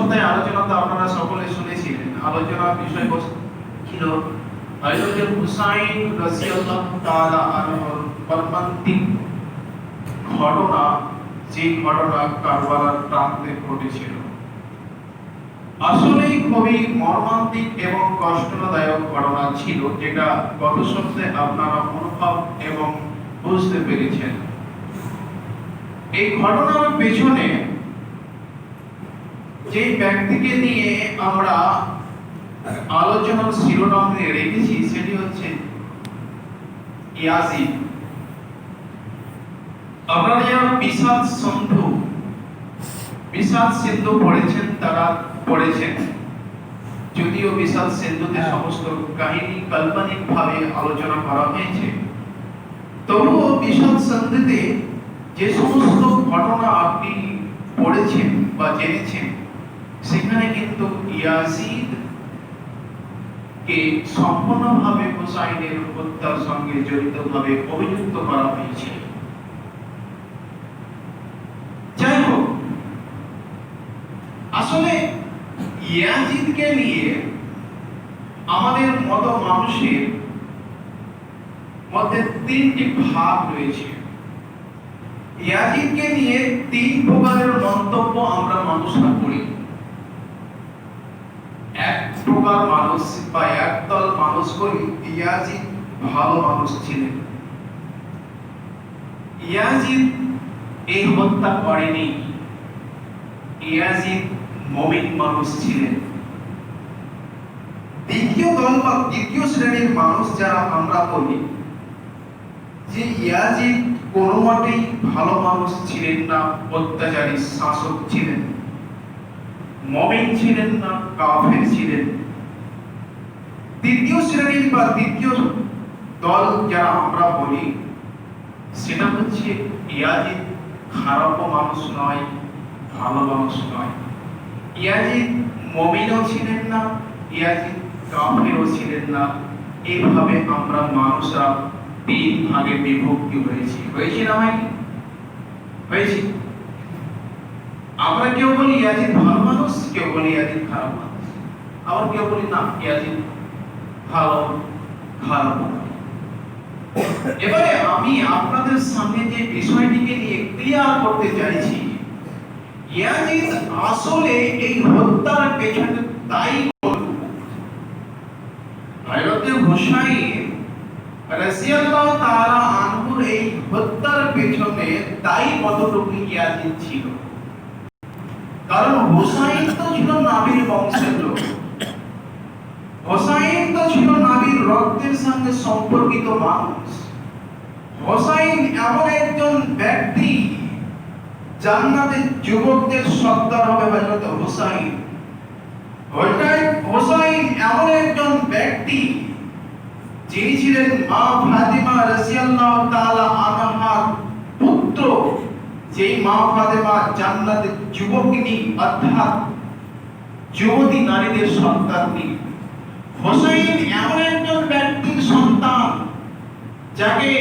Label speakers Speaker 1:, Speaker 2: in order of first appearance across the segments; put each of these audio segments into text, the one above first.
Speaker 1: সপ্তাহে আলোচনা তো আপনারা সকলে শুনেছিলেন। আলোচনার বিষয়বস্তু ছিল হযরত হুসাইন রাদিয়াল্লাহু তাআলা আনহুর মর্মান্তিক ঘটনা, যে ঘটনা কারবালার প্রান্তে ঘটেছিল। আসলেই খুবই মর্মান্তিক এবং কষ্টদায়ক ঘটনা ছিল, যেটা গত সপ্তাহে আপনারা অনুভব এবং বুঝতে পেরেছেন। এই ঘটনার পেছনে যে ব্যক্তিকে নিয়ে আমরা আলোচনার শিরোনাম রেখেছি সেটি হচ্ছে ইয়াজিদ। আপনারা যারা বিষাদ সিন্ধু পড়েছেন তারা পড়েছেন, যদিও বিষাদ সিন্ধুতে সমস্ত কাহিনী কাল্পনিক ভাবে আলোচনা করা হয়েছে, তবুও বিষাদ সিন্ধুতে যে সমস্ত ঘটনা আপনি পড়েছেন বা জেনেছেন, সেখানে কিন্তু ইয়াজিদ কে সম্পূর্ণভাবে হুসাইনের হত্যার সঙ্গে জড়িতভাবে অভিযুক্ত করা হয়েছে। যাই হোক, আসলে ইয়াজিদকে নিয়ে আমাদের মতো মানুষের মধ্যে তিনটি ভাগ রয়েছে। ইয়াজিদকে নিয়ে তিন প্রকারের মন্তব্য আমরা মানুষরা করি। এক প্রকার মানুষ বা একদল মানুষ করি ইয়াজিদ ভালো মানুষ ছিলেন, ইয়াজিদ এই হত্যা করেনি, ইয়াজিদ মুমিন মানুষ ছিলেন। দ্বিতীয় দল বা দ্বিতীয় শ্রেণীর মানুষ যারা আমরা বলি যে ইয়াজিদ কোনো মতেই ভালো মানুষ ছিলেন না, অত্যাচারী শাসক ছিলেন, মুমিন ছিলেন না, কাফের ছিলেন। তৃতীয় শ্রেণীর বা দ্বিতীয় দল যারা আমরা বলি সেটা হচ্ছে ইয়াজিদ খারাপ মানুষ নয়, ভালো মানুষ নয়। ইয়াজিদ মুমিনও ছিলেন না, ইয়াজিদ কাফেরও ছিলেন না। এইভাবে আমরা মানুষরা তিন ভাগে বিভক্তি হয়েছি না ভাই? হয়েছি। আমরা কেউ বলি ইয়াজিদ ভালো মানুষ, কেউ বলি ইয়াজিদ খারাপ মানুষ, আবার কেউ বলি না ইয়াজিদ ভালো খারাপ। এবারে আমি আপনাদের সামনে যে বিষয়টিকে নিয়ে ক্লিয়ার করতে চাইছি, ইয়াজিদ আসলে এই হত্যার পেছনে দায়ী হযরত হুসাইন রাদিয়াল্লাহু তাআলা আনহুর এই হত্যার পেছনে দায়ী কতটুকু ইয়াজিদ ছিল। কারণ হুসাইন তো ছিল নবীর বংশের লোক, হুসাইন তো ছিল নবীর রক্তের সঙ্গে সম্পর্কিত মানুষ। হুসাইন এমন একজন ব্যক্তি, জান্নাতের যুবকদের সর্দার হবে হযরত হুসাইন। হুসাইন এমন একজন ব্যক্তি যিনি ছিলেন মা ফাতিমা রাদিয়াল্লাহু তাআলা আনহার পুত্র, যেই মা ফাতিমা জান্নাতের যুবকিনী অর্থাৎ যুবতী নারীদের সন্তানী। হুসাইন এমন একজন ব্যক্তির সন্তান যাকে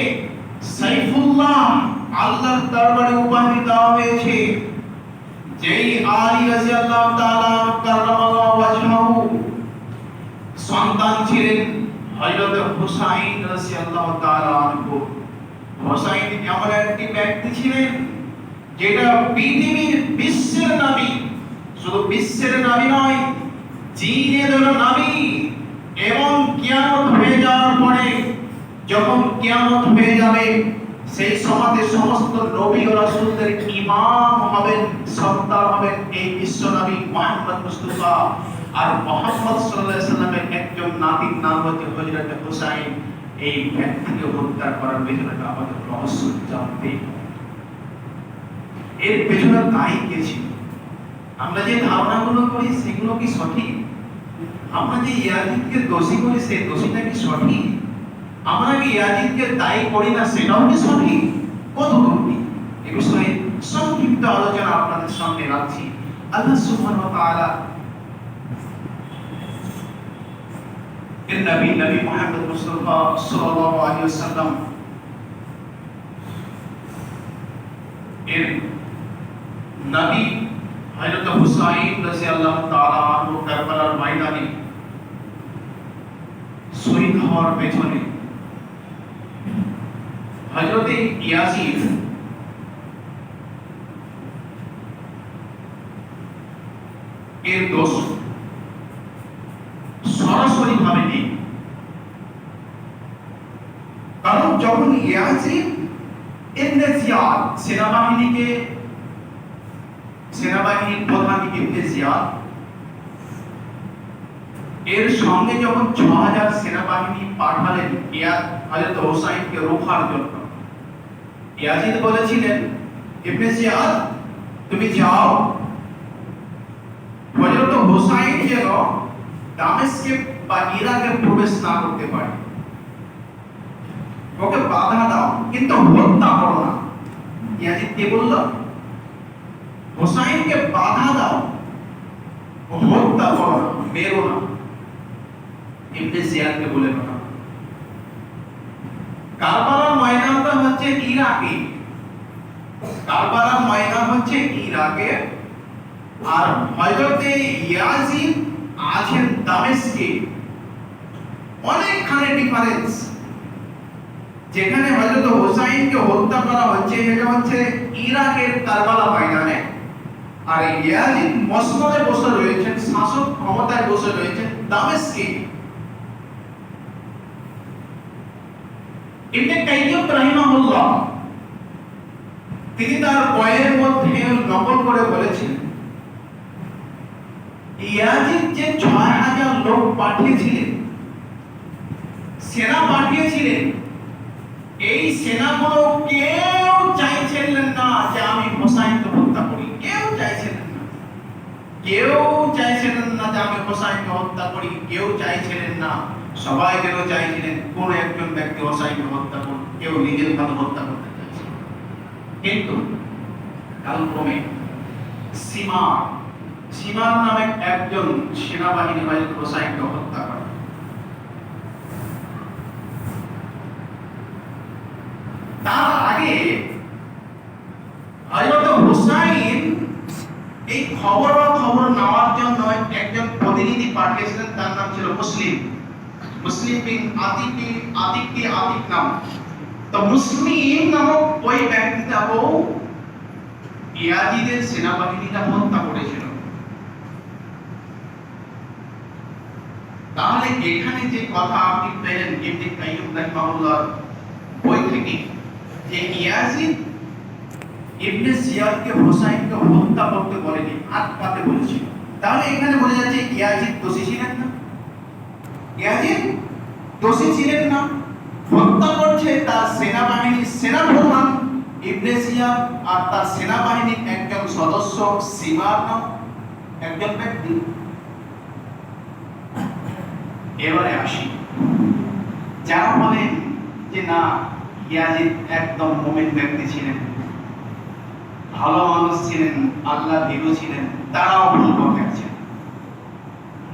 Speaker 1: সাইফুল্লাহ আল্লাহর দরবারে উপাধি দেওয়া হয়েছে, যেই আলী রাদিয়াল্লাহু তাআলা কাররামাল্লাহু ওয়াজহাহু সন্তান ছিলেন হযরত হুসাইন রাদিয়াল্লাহু তাআলা আনহু। হুসাইন এমন একটি ব্যক্তি ছিলেন যেটা পৃথিবীর বিশ্বের নবী, শুধু বিশ্বের নবী নয়, জিনেদেরও নবী। এবং কিয়ামত হয়ে যাওয়ার পরে, যখন কিয়ামত হয়ে যাবে, সেই সমাজে সমস্ত নবী ও রাসূলদের ইমাম হবেন, সর্দার হবেন এই বিশ্ব নবী মুহাম্মদ মুস্তাফা। আর মুহাম্মদ সাল্লাল্লাহু আলাইহি সাল্লামের একজন নাতির নাম হচ্ছে হযরত হুসাইন। এই ব্যক্তিকে হত্যা করার পেছনে আমাদের রহস্য জানতে, এর পেছনে দায়ী কে ছিল? আমরা যে ধারণাগুলো করি সেগুলো কি সঠিক? আমরা যে ইয়াজিদকে দোষী করি সেই দোষীটা কি সঠিক? আমরা কি ইয়াজিদকে দায়ী করি না সেটাও কি সঠিক? কত দূর? এই বিষয়ে সংক্ষিপ্ত আলোচনা আপনাদের সামনে রাখছি। আল্লাহ সুবহানাহু ওয়া তাআলা এর নবী মুহাম্মদ মুস্তাফা সাল্লাল্লাহু আলাইহি ওয়াসাল্লাম এর নবী হযরত হুসাইন রাদিয়াল্লাহু তাআলা আনহু কারবালার ময়দানে শহীদ হওয়ার পেছনে হযরত ইয়াজিদ এর দোষ সরাসরি ভাবে নেই। কারণ যখন ইয়াজিদ ইবনে জিয়াদ সেনাবাহিনীর প্রধান ইবনে জিয়াদ এর সঙ্গে যখন ৬০০০ সেনাবাহিনী পাঠালেন হযরত হুসাইনকে রোখার জন্য, ইয়াজিদ বলেছিলেন, ইবনে জিয়াদ তুমি যাও, হযরত হুসাইন যেন দামেস্কে বা ইরাকে প্রবেশ না করতে পারে, ওকে বাধা দাও, কিন্তু হত্যা করো না। ইয়াজিদ কে বলল? হুসাইনকে বাধা দাও, হত্যা করো না, মেরো না। ইবনে জিয়াদকে বলে না। কারবালার ময়দানটা হচ্ছে ইরাকে, কারবালার ময়দান হচ্ছে ইরাকে, আর হযরতে ইয়াজিদ আছেন দামেস্কে। অনেকখানি ডিফারেন্স। যেখানে হযরত হুসাইনকে হত্যা করা হচ্ছে এটা হচ্ছে ইরাকের কারবালা ময়দানে, আর ইয়াজিদ মসনদে বসে রয়েছেন, শাসক ক্ষমতায় বসে রয়েছেন দামেস্কে। ইবনে কাইয়্যিম রাহিমাহুল্লাহ তিনি তার বইয়ের মধ্যে নকল করে বলেছেন, ইয়াজিদ যে ৬০০০ লোক পাঠিয়েছিলেন, সেনা পাঠিয়েছিলেন, এই সেনাগুলো কেউ চাইছিলেন না যে আমি হুসাইনকে হত্যা করি। কেউ চাইছিলেন না, কেউ চাইছিলেন না যে আমি হুসাইনকে হত্যা করি, কেউ চাইছিলেন না। সবাই যেন চাইছিলেন কোন একজন ব্যক্তি হুসাইনকে হত্যা করুন, কেউ নিজের ভাবে হত্যা করতে চাইছে। কিন্তু কালক্রমে সীমার নামে একজন সেনাবাহিনী হযরত হুসাইনকে হত্যা করে। তার আগে হযরত হুসাইন এই খবর নেওয়ার জন্য একজন প্রতিনিধি পাঠিয়েছিলেন, তার নাম ছিল মুসলিম বিন আতিক নাম। তো মুসলিম নামক ওই ব্যক্তিটাও ইয়াজিদের সেনাবাহিনীরা হত্যা করেছিল। তাহলে এখানে যে কথা আপনি পেলেন ইবনে কাইয়্যিম রাহিমাহুল্লাহ বই থেকে, যে ইয়াজিদ ইবনে জিয়াদকে হুসাইনকে হত্যা করতে বলেনি, আটকাতে বলেছিল। তাহলে এখানে বোঝা যাচ্ছে ইয়াজিদ দোষী ছিলেন না। ইয়াজিদ দোষী ছিলেন না। হত্যা করছে তার সেনাবাহিনীর সেনাপ্রধান ইবনে জিয়াদ আর তার সেনাবাহিনীর একজন সদস্য সীমার নাম একজন ব্যক্তি। এবারে আসি, যারা বলেন যে না ইয়াজিদ একদম মুমিন ব্যক্তি ছিলেন, ভালো মানুষ ছিলেন, আল্লাহ ভীরু ছিলেন, তারাও ভুল পথে আছেন,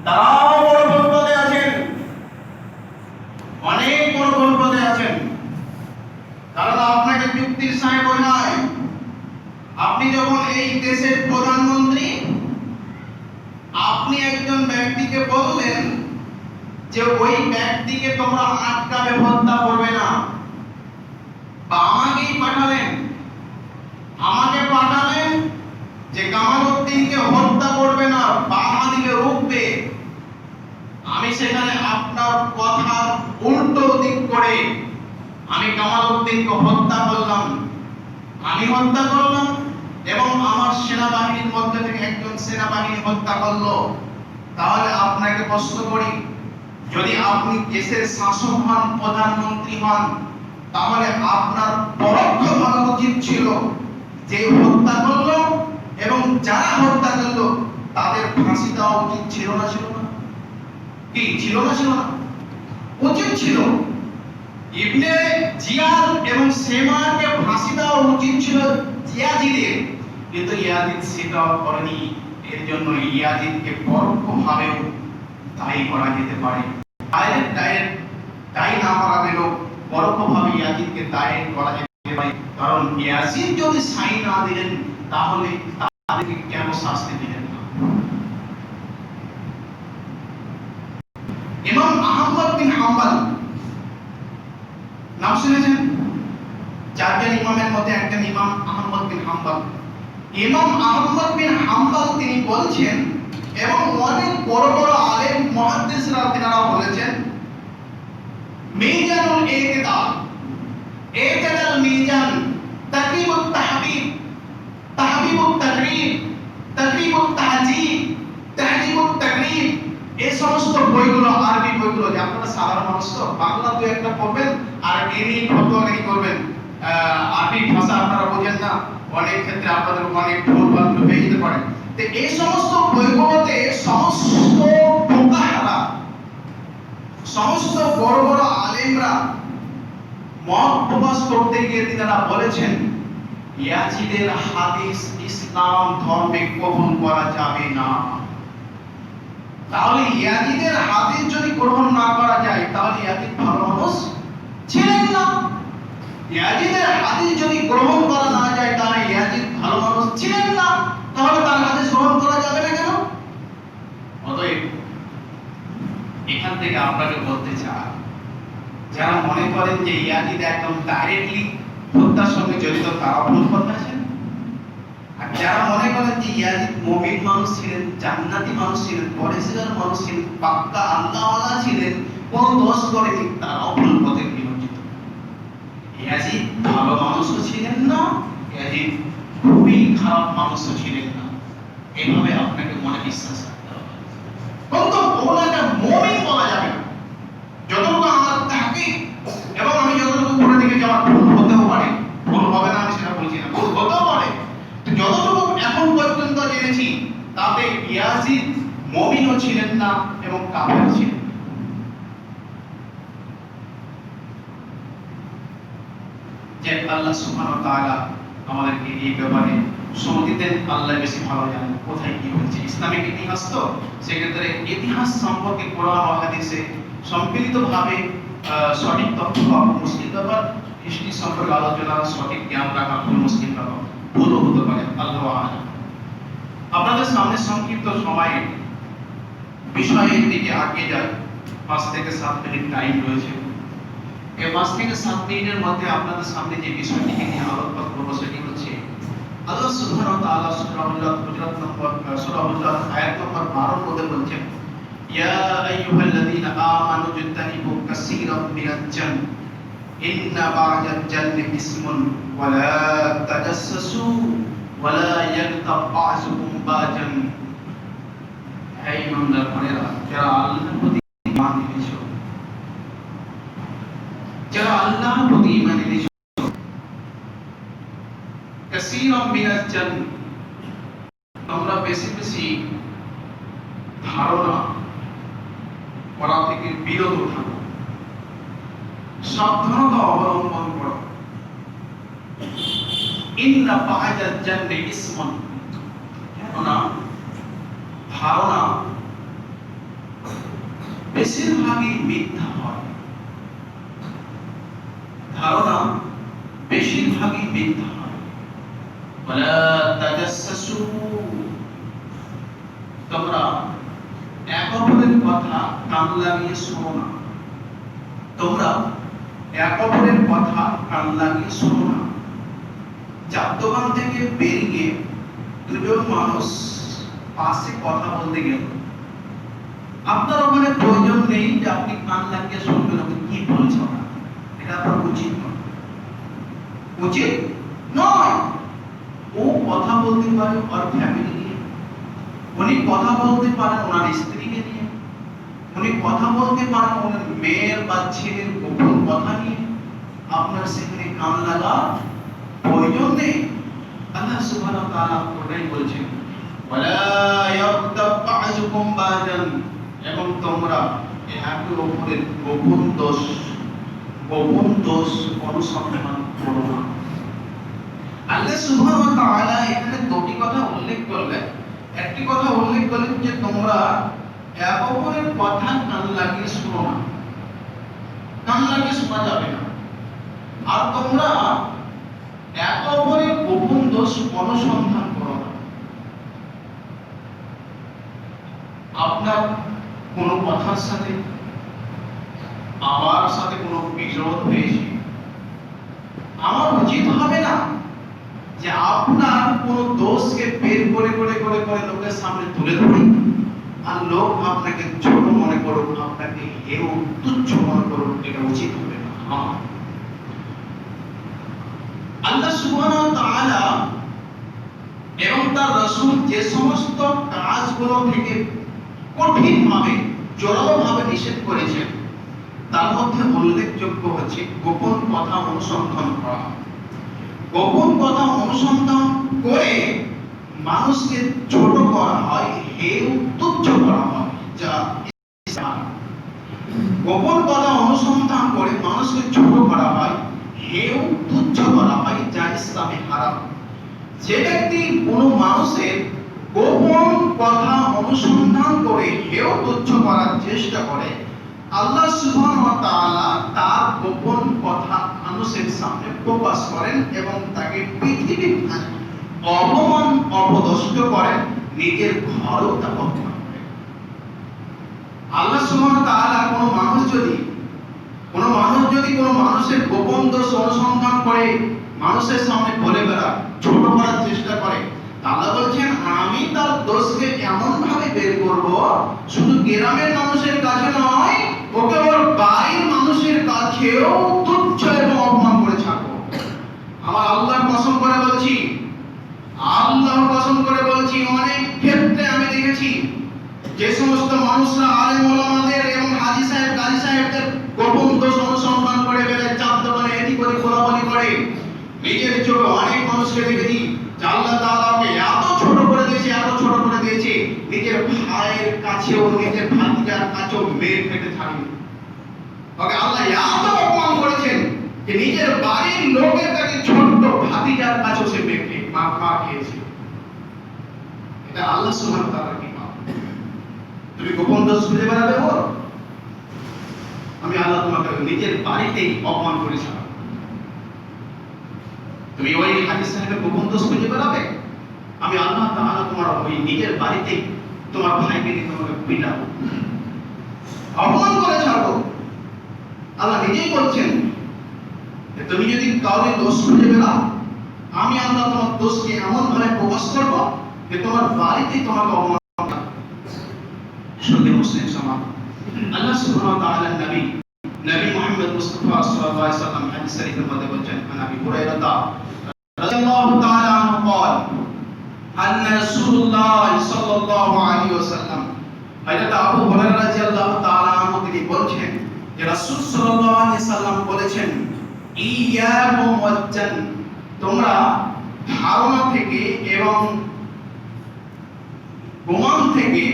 Speaker 1: তারাও বড় ভুল পথে আছেন, অনেক বড় ভুল পথে আছেন। কারণ আপনাকে যুক্তির সাথে বোঝায়, আপনি যখন এই দেশের প্রধানমন্ত্রী, আপনি একজন ব্যক্তিকে বললেন যে ওই ব্যক্তিকে তোমরা আটকাবে, হত্যা করবে না, বা আমাকেই পাঠালেন যে কামালউদ্দিনকে হত্যা করবে না, বাধা দিলে রুখবে। আমি সেখানে আপনার কথার উল্টো দিক করে আমি কামালউদ্দিনকে হত্যা করলাম, এবং আমার সেনাবাহিনীর মধ্যে থেকে একজন সেনাবাহিনী হত্যা করলো। তাহলে আপনাকে প্রশ্ন করি, যদি আপনি দেশের শাসক হন, প্রধানমন্ত্রী হন, তাহলে আপনার পরোক্ষ ভাবা উচিত ছিল যে হত্যা করলো এবং যারা হত্যা করলো তাদের ফাঁসি দেওয়া উচিত ছিল না? কি ছিল না? উচিত ছিল। ইবনে জিয়াদ এবং সেমাকে ফাঁসি দেওয়া উচিত ছিল ইয়াজিদের, কিন্তু ইয়াজিদ সেটাও করেনি। এর জন্য ইয়াজিদকে পরোক্ষভাবেও দায়ী করা যেতে পারে। ডাইরেক্ট দায়ী না করা গেলেও পরোক্ষভাবে ইয়াজিদকে দায়ী করা যেতে পারে। কারণ ইয়াজিদ যদি সাই না দিলেন তাহলে তাদেরকে কেন শাস্তি দিলেন না? ইমাম আহমদ বিন হাম্বল নাম শুনেছেন? চারজন ইমামের মধ্যে একজন ইমাম আহমদ বিন হাম্বল। ইমাম আহমদ বিন হাম্বল তিনি বলছেন, এবং অনেক বড় বড় আলেম মুহাদ্দিসরা তিনারা বলেছেন, মিজানুল ইতিদাল, ইতিদাল মিজান, তাকরিবুত তাহবিব, তাহবিবুত তাকরিব, তাকরিবুত তাহজিব, তাহজিবুত তাকরিব, এই সমস্ত বইগুলো আরবি বইগুলো, যে আপনারা সাধারণ মানুষ তো বাংলা তো একটা পড়বেন আর এমনি ফটোগ্রাফি করবেন, আরবি ভাষা আপনারা বোঝেন না, অনেক ক্ষেত্রে আপনাদের অনেক ভুলভাল হয়ে যেতে পারে। তো এই সমস্ত বইগুলোতে সমস্ত ফুকাহারা, সমস্ত বড় বড় আলেমরা মত প্রকাশ করতে গিয়ে তিনারা বলেছেন, ইয়াজিদের হাদিস ইসলাম ধর্মে কবুল করা যাবে না। তাহলে ইয়াজিদের হাদিস যদি গ্রহণ না করা যায়, তাহলে ইয়াজিদ ভালো মানুষ ছিলেন না। ইয়াজিদের হাদিস যদি গ্রহণ করা না যায়, তাহলে ইয়াজিদ ভালো মানুষ ছিলেন না। তাহলে তার হাদিস গ্রহণ করা যাবে না কেন? অতএব এখান থেকে আপনাকে বলতে চাই, যারা মনে করেন যে ইয়াজিদ একদম ডাইরেক্টলি হত্যার সঙ্গে জড়িত, তারা ভুল কথা আছেন। আর যারা মনে করেন যে ইয়াজিদ মুমিন মানুষ ছিলেন, জান্নাতি মানুষ ছিলেন, পরেশগার মানুষ ছিলেন, পাক্কা আল্লাহওয়ালা ছিলেন, কোন দোষ করেনি, তারাও ভুল পথে নিয়োজিত। ইয়াজিদ ভালো মানুষও ছিলেন না, ইয়াজিদ খুবই খারাপ মানুষও ছিলেন না। এইভাবে আপনাকে মনে বিশ্বাস রাখতে হবে। কিন্তু ওনাকে মুমিন বলা যাবে না। যতটুকু আমার থাকে, এবং আমি যতটুকু করে দেখেছি, আমার ভুল হতেও পারে, ভুল হবে না আমি সেটা বলছি না, ভুল হতেও পারে। যতটুকু এখন পর্যন্ত জেনেছি, তাতে ইয়াজিদ মুমিনও ছিলেন না এবং কাফের ছিলেন। যে আল্লাহ সুবহানাহু ওয়া তাআলা আমাদেরকে এই ব্যাপারে সময় দেন, আল্লাহ বেশি ভালো জানেন কোথায় কি হচ্ছে। ইসলামিক ইতিহাস তো, সেক্ষেত্রে ইতিহাস সম্পর্কে কোরআন ও হাদিসে সম্মিলিতভাবে সঠিক তথ্য পাওয়া মুশকিল ব্যাপার। হিস্ট্রি সম্পর্কে আলোচনা, সঠিক জ্ঞান রাখা খুব মুশকিল ব্যাপার, ভুলও হতে পারে, আল্লাহু আ'লাম। আপনাদের সামনে সংক্ষিপ্ত সময়ে বিষয়ের দিকে আগে যায়। 5 থেকে 7 মিনিট টাইম রয়েছে। এই 5 থেকে 7 মিনিটের মধ্যে আপনাদের সামনে যে বিষয়টিকে নিয়ে আলোকপাত করবো, সেটি হচ্ছে আল্লাহ সুবহানাহু ওয়া তাআলা সূরা হুজুরাত আয়াত নম্বর 12 মধ্যে বলছেন, ইয়া আইয়ুহাল্লাযীনা আমানু ইজতানিবু কাসীরাম মিনাজ জান ইন্না বা'দাল জান্নি ইসমুন ওয়া লা তাজাসসু ওয়া লা ইয়াগতাব বা'যুকুম বা'জান। হে ঈমানদারেরা, যারা আল্লাহর প্রতি ঈমান এনেছো, যারা আল্লাহর প্রতি ঈমান এনেছো, কাসীরাম মিনাজ জান, তোমরা বেশি বেশি ধারণা করা থেকে বিরত থাকো, সাবধানতা অবলম্বন করো। ইন্না বা'দাল জান্নি ইসমুন, কেননা ধারণা বেশিরভাগই মিথ্যা হয়। ধারণা বেশিরভাগই মিথ্যা হয়। ওয়ালা তাজাসসু, তোমরা এক অপরের কথা কান লাগিয়ে শোনো না। তোমরা এক অপরের কথা কান লাগিয়ে শোনো না। চার দোকান থেকে বেরিয়ে দুজন মানুষ পাশে কথা বলতে গেল, আপনার ওখানে প্রয়োজন নেই যে আপনি কান লাগিয়ে শুনবেন আপনি কি বলছো না। এটা আপনার উচিত নয়, উচিত নয়। ও কথা বলতে পারে ওর ফ্যামিলি নিয়ে, উনি কথা বলতে পারেন ওনার স্ত্রীকে নিয়ে, উনি কথা বলতে পারেন ওনার মেয়ের বা ছেলের গোপন কথা নিয়ে। আপনার সেখানে কান লাগা প্রয়োজন নেই। আল্লাহ সুবহানাহু ওয়া তাআলা কোরআনে বলছেন, ওয়ালা ইয়াগতাব বা'যুকুম বা'জান, এবং তোমরা একে অপরের গোপন দোষ অনুসন্ধান করো না। আল্লাহ সুবহানাহু ওয়া তাআলা এখানে দুটি কথা উল্লেখ করলেন। একটি কথা উল্লেখ করলেন যে তোমরা এক অপরের কথা কান লাগিয়ে শোনো না, কান লাগিয়ে শোনা যাবে না। আর তোমরা এক অপরের গোপন দোষ অনুসন্ধান করো না। আপনার কোনো কথার সাথে আমার সাথে কোনো বিরোধ হয়েছে, আমার উচিত হবে না যে আপনার কোনো দোষকে বের করে করে করে করে লোকের সামনে তুলে ধরি, আর লোক আপনাকে ছোট মনে করুক, আপনাকে হেয় তুচ্ছ মনে করুক, এটা উচিত হবে না। আল্লাহ সুবহানাহু ওয়া তাআলা এবং তার রাসূল যে সমস্ত কাজগুলো থেকে কঠিনভাবে জোরালোভাবে নিষেধ করেছেন, তার মধ্যে উল্লেখযোগ্য হচ্ছে গোপন কথা অনুসন্ধান করা। গোপন কথা অনুসন্ধান করে মানুষকে ছোট করা হয়, হেয় তুচ্ছ করা হয়, যা গোপন কথা অনুসন্ধান করে মানুষকে ছোট করা হয়, হেয় তুচ্ছ করা হয়, যা ইসলামে হারাম। যে ব্যক্তি কোনো মানুষের গোপন কথা অনুসন্ধান করে হেয় তুচ্ছ করার চেষ্টা করে, আল্লাহ সুবহানাহু ওয়া তাআলা তার গোপন কথা মানুষের সামনে প্রকাশ করেন এবং তাকে পৃথিবীর অপমান অপদস্থ করেন, নিজের ঘরও তা অপমান করেন। আল্লাহ সুবহানাহু ওয়া তাআলা কোনো মানুষ যদি কোনো মানুষের গোপন দোষ অনুসন্ধান করে মানুষের সামনে বলে বেড়ায়, ছোট করার চেষ্টা করে, আল্লাহ বলছেন আমি তার দোষকে এমন ভাবে বের করব, শুধু গ্রামের মানুষের কাছে নয়, ওকে ওর বাড়ির মানুষের কাছেও তুচ্ছ এবং অপমান করে ছাড়বো। আমার আল্লাহর কসম করে বলছি, অনেক ক্ষেত্রে আমি দেখেছি যে সমস্ত মানুষরা আলেম ওলামাদের এবং হাজী সাহেব গাজী সাহেবদের গোপন দোষ অনুসন্ধান করে বেড়ায়, চাপ দোকানে এটি করে খোলাবলি করে, নিজের চোখে অনেক মানুষকে দেখেছি যে আল্লাহ তাআলা ওকে এত ছোট করে দিয়েছে, নিজের ভাইয়ের কাছেও, নিজের ভাতিজার কাছেও মেরে ফেটে ছাড়েনি। ওকে আল্লাহ এত অপমান করেছেন যে নিজের বাড়ির লোকের কাছে ছোট্ট ভাতিজার কাছেও সে মেরে মার খেয়েছে। এটা আল্লাহ সুবহানাহু ওয়া তাআলার কৃপা। তুমি গোপন দোষ খুঁজে বেড়াবে ওর, আমি আল্লাহ তোমাকে নিজের বাড়িতেই অপমান করে ছাড়ব। তুমি ওই হাজী সাহেবের গোপন দোষ খুঁজে বেড়াবে, আমি আল্লাহ তাআলা তোমার ওই নিজের বাড়িতেই তোমার ভাইকে নিয়ে তোমাকে পিটাবো, অপমান করে ছাড়বো। আল্লাহ নিজেই বলছেন যে তুমি যদি কাউকে দোষ খুঁজে বেড়াও, আমি আল্লাহ তোমার দোষকে এমন ভাবে প্রকাশ করব যে তোমার বাড়িতেই তোমাকে অপমান করবে। সত্যি মুসলিম সমাজ আল্লাহ সুবহানাহু ওয়া তাআলা নবী মুহাম্মদ মুস্তাফা সাল্লাল্লাহু আলাইহি ওয়াসাল্লাম হাদিস শরীফের মধ্যে বলেছেন, নবী হুরায়রা রাদিয়াল্লাহু তাআলা আনহু বলেন, আন্না রাসূলুল্লাহ সাল্লাল্লাহু আলাইহি ওয়াসাল্লাম, হযরত আবু হুরায়রা রাদিয়াল্লাহু তাআলা আনহু তিনি বলেছেন যে রাসূল সাল্লাল্লাহু আলাইহি ওয়াসাল্লাম বলেছেন, ইয়াকুম ওয়াজ্জান, তোমরা ধারণা থেকে এবং গুমান থেকে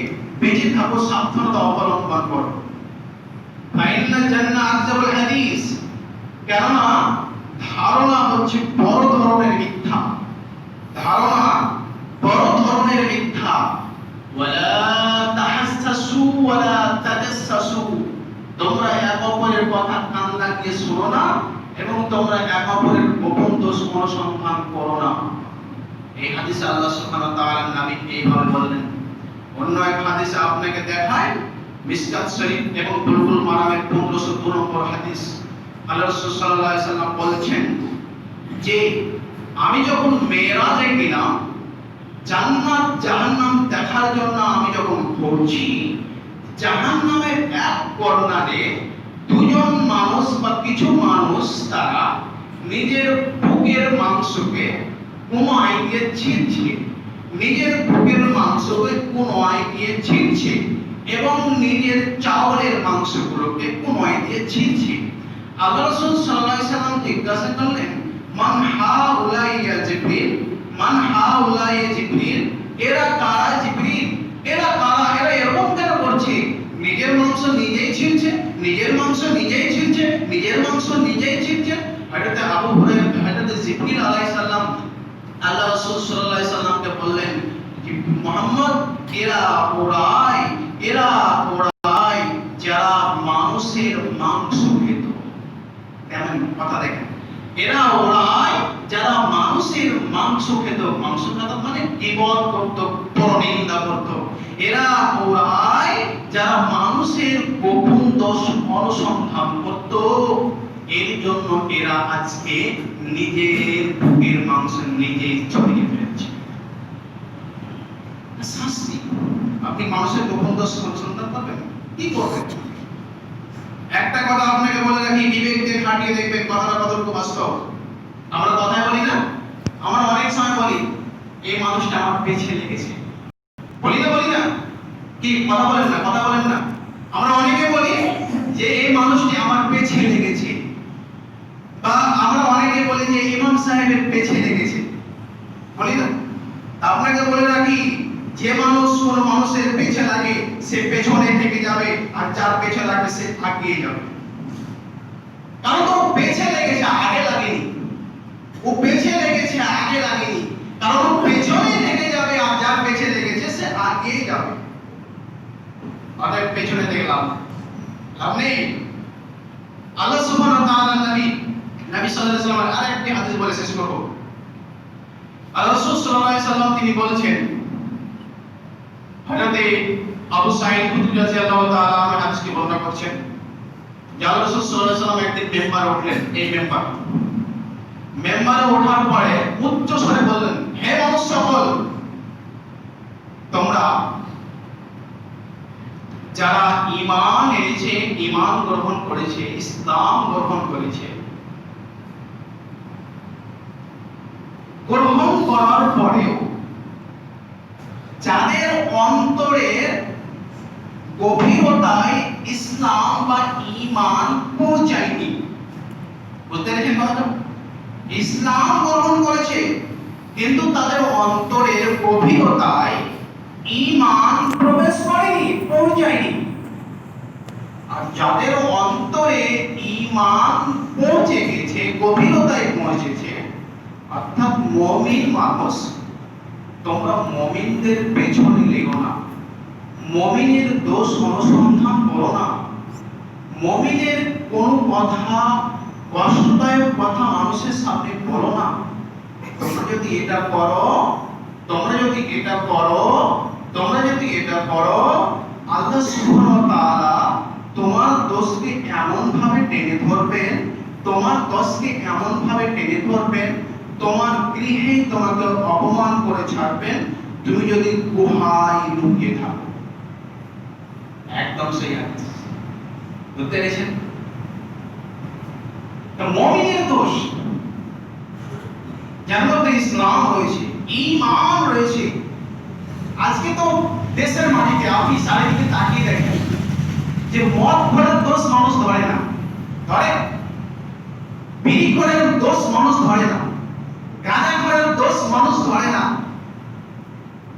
Speaker 1: বেঁচে থাকো, সাবধানতা অবলম্বন করো। ফাইনাল জান্নাহ আকযাবুল হাদিস, কেননা ধারণা হচ্ছে বড় ধরনের মিথ্যা, ওয়ালা তাহাসসু ওয়ালা তাজাসসু, তোমরা এক অপরের কথা কান লাগিয়ে শোনো না এবং তোমরা এক অপরের গোপন দোষ অনুসন্ধান করো না। এই হাদিসে আল্লাহ সুবহানাহু ওয়া তাআলা নবী এইভাবে বললেন। অন্য এক হাদিসে আপনাকে দেখায় মিশকাত শরীফ এবং বুলবুল মারামের 1502 নম্বর হাদিস, আল্লাহ রাসূল সাল্লাল্লাহু আলাইহি ওয়াসাল্লাম বলেছেন যে আমি যখন মেরাজে গেলাম, জান্নাত জাহান্নাম দেখার জন্য আমি যখন ঘুরছি, জাহান্নামের এক কর্নারে দুজন মানুষ বা কিছু মানুষ তারা নিজের বুকের মাংসকে কোনায় দিয়ে ছিঁড়ছে, এবং নিজের চাওয়ালের মাংসগুলোকে কোনায় দিয়ে ছিঁড়ছে। আল্লাহ রাসূল সাল্লাল্লাহু আলাইহি ওয়াসাল্লাম জিজ্ঞাসা করলেন, মান হাউলাই ইয়া জিবরিল, এরা কারা জিবরিল, এরা কারা, এরা এরকম কেন করছে? নিজের মাংস নিজেই ছিঁড়ছে, হযরত আবু হুরায়রা, হযরত জিবরিল আলাইহিস সালাম আল্লাহ রাসূল সাল্লাল্লাহু আলাইহি সাল্লামকে বললেন, মুহাম্মদ, এরা ওরাই যারা মানুষের মাংস খেত। কেমন কথা দেখেন, এরা ওরাই যারা মানুষের মাংস খেত। মাংস খেত মানে গীবত করত, পরনিন্দা করত। এরা ওরাই যারা মানুষের গোপন দোষ অনুসন্ধান করত, এর জন্য এরা আজকে নিজের বুকের মাংস নিজেই ছড়িয়ে ফেলছে। শাস্তি। আপনি মানুষের গোপন দোষ অনুসন্ধান করবেন, কি করবেন? একটা কথা আপনাকে বলে রাখি, বিবেক দিয়ে খাটিয়ে দেখবেন কথাটা কতটুকু বাস্তব। আমরা কথাই বলি না, আমরা অনেক সময় বলি এই মানুষটা আমার পেছে লেগেছে, বলি না? কি কথা বলেন না? কথা বলেন না? আমরা অনেকে বলি যে এই মানুষটি আমার পেছে লেগেছে, বা আমরা অনেকে বলি যে ইমাম সাহেবের পেছে লেগেছে, বলি না? আপনাকে বলে রাখি, যে মানুষ কোন মানুষের পেছে লাগে সে পেছনে থেকে যাবে, আর যার পেছে লাগবে সে আগিয়ে যাবে। কারণ তো পেছে লেগেছে, আগে লাগেনি। ও পেছে লেগেছে, আগে লাগেনি, কারণ ও পেছনে থেকে যাবে, আর যার পেছে লেগেছে সে আগিয়ে যাবে। অতএব পেছনে দেখলাম লাভ নেই। আল্লাহ সুবহানাহু ওয়া তাআলা নবী সাল্লাল্লাহু আলাইহি ওয়াসাল্লাম আরেকটি হাদিস বলে শেষ করব। আল্লাহ রাসূল সাল্লাল্লাহু আলাইহি ওয়াসাল্লাম তিনি বলেছেন, হযরতে আবু সাঈদ খুদরি রাদিয়াল্লাহু তাআলা আনহু হাদিসটি বর্ণনা করছেন যে আল্লাহ রাসূল সাল্লাল্লাহু আলাইহি ওয়াসাল্লাম একদিন মেম্বারে উঠলেন। এই মেম্বারে ওঠার পরে উচ্চ স্বরে বললেন, হে মানুষ সকল, তোমরা যারা ঈমান এনেছে, ঈমান গ্রহণ করেছে, ইসলাম গ্রহণ করেছে, গ্রহণ করার পরেও যাদের অন্তরের গভীরতায় ইসলাম বা ঈমান পৌঁছায়নি, বুঝতে পেরেছেন কথাটা? ইসলাম গ্রহণ করেছে কিন্তু তাদের অন্তরের গভীরতায় ঈমান প্রবেশ করেনি, পৌঁছায়নি। আর যাদের অন্তরে ঈমান পৌঁছে গেছে, গভীরতায় পৌঁছেছে, অর্থাৎ মুমিন মানুষ, তোমরা মুমিনদের পেছনে লেগো না, মুমিনের দোষ অনুসন্ধান করো না, মুমিনের কোন কথা, কষ্টদায়ক কথা মানুষের সামনে বলো না। তোমরা যদি এটা করো, আল্লাহ সুবহানাহু ওয়া তাআলা তোমার দোষকে এমন ভাবে টেনে ধরবেন, তোমার গৃহে তোমাকে অপমান করে ছাড়বেন, তুমি যদি গুহায় লুকিয়ে থাকো। একদম সেই হাদিস, বুঝতে পেরেছেন? মুমিনের দোষ, যার মধ্যে ইসলাম রয়েছে, ঈমান রয়েছে। আজকে তো দেশের মাটিতে আপনি চারিদিকে তাকিয়ে দেখেন যে মদ খোরের দোষ মানুষ ধরে না, বিড়ি খোরের দোষ মানুষ ধরে না, গাঁজা খোরের দোষ মানুষ ধরে না,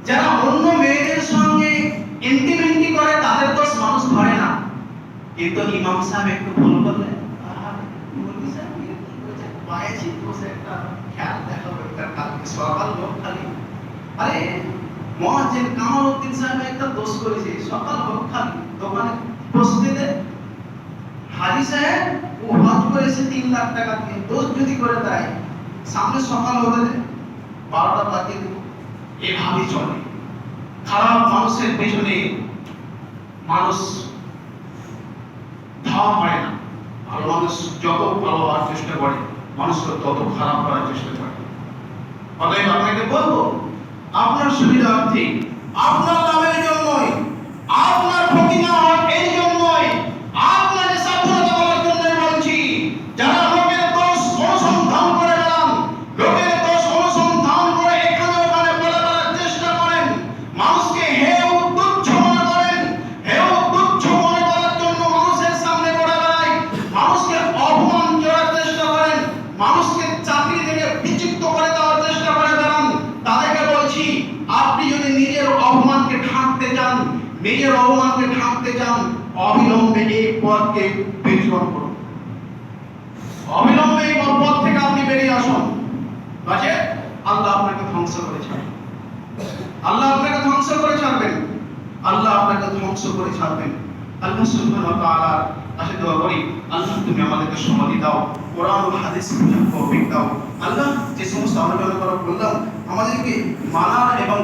Speaker 1: যারা অন্য মেয়েদের সঙ্গে ইন্টিমেন্টি করে তাদের দোষ মানুষ ধরে না। কিন্তু ইমাম সাহেব একটু ভুল করলেন, আরে মুয়াজ্জিন কামালউদ্দিন সাহেব একটা দোষ করেছে, সকাল হোক খালি দোকানে বসতে দে, হাজি সাহেব ও হজ করেছে 3 লাখ টাকা দিয়ে, দোষ যদি করে দেয় সামনে সকাল হতে দে, 12টা বাজিয়ে দেব। এভাবে চলে। খারাপ মানুষের পেছনে মানুষ ধাওয়া করে না, ভালো মানুষ যত ভালো হওয়ার চেষ্টা করে, মানুষকে তত খারাপ করার চেষ্টা করে। অতএব আপনাকে বলবো, আপনার সুবিধার্থে, আপনার লাভের জন্যই, আপনার ক্ষতি না হয় এই জন্যই, আপনার স্বাধীনতা বলার জন্যই বলছি, যারা লোকের দোষ অনুসন্ধান করে বেড়ান, লোকের দোষ অনুসন্ধান করে এখানে ওখানে বলে বেড়ার চেষ্টা করেন, মানুষকে হেয় তুচ্ছ মনে করেন, হেয় তুচ্ছ মনে করার জন্য মানুষের সামনে বলে বেড়ায়, মানুষকে অপমান করার চেষ্টা করেন, মানুষকে চাকরি থেকে বিচ্যুত করে দেওয়ার চেষ্টা করে বেড়ান, তাদেরকে বলছি, আপনি যদি নিজের অপমানকে ঢাকতে চান, অবিলম্বে এই পথকে বেরিয়ে করুন, অবিলম্বে এই পথ থেকে আপনি বেরিয়ে আসুন। বাজে আল্লাহ আপনাকে ধ্বংস করে ছাড়বেন, আল্লাহ আপনাকে ধ্বংস করে ছাড়বেন। আল্লাহ সুবহানাহু ওয়া তাআলার কাছে দোয়া করি, আল্লাহ তুমি আমাদেরকে সমাধি দাও, কোরআন ও হাদিস বুঝার তৌফিক দাও। আল্লাহ যে সমস্ত আলোচনা করা বললাম আমাদেরকে মানার এবং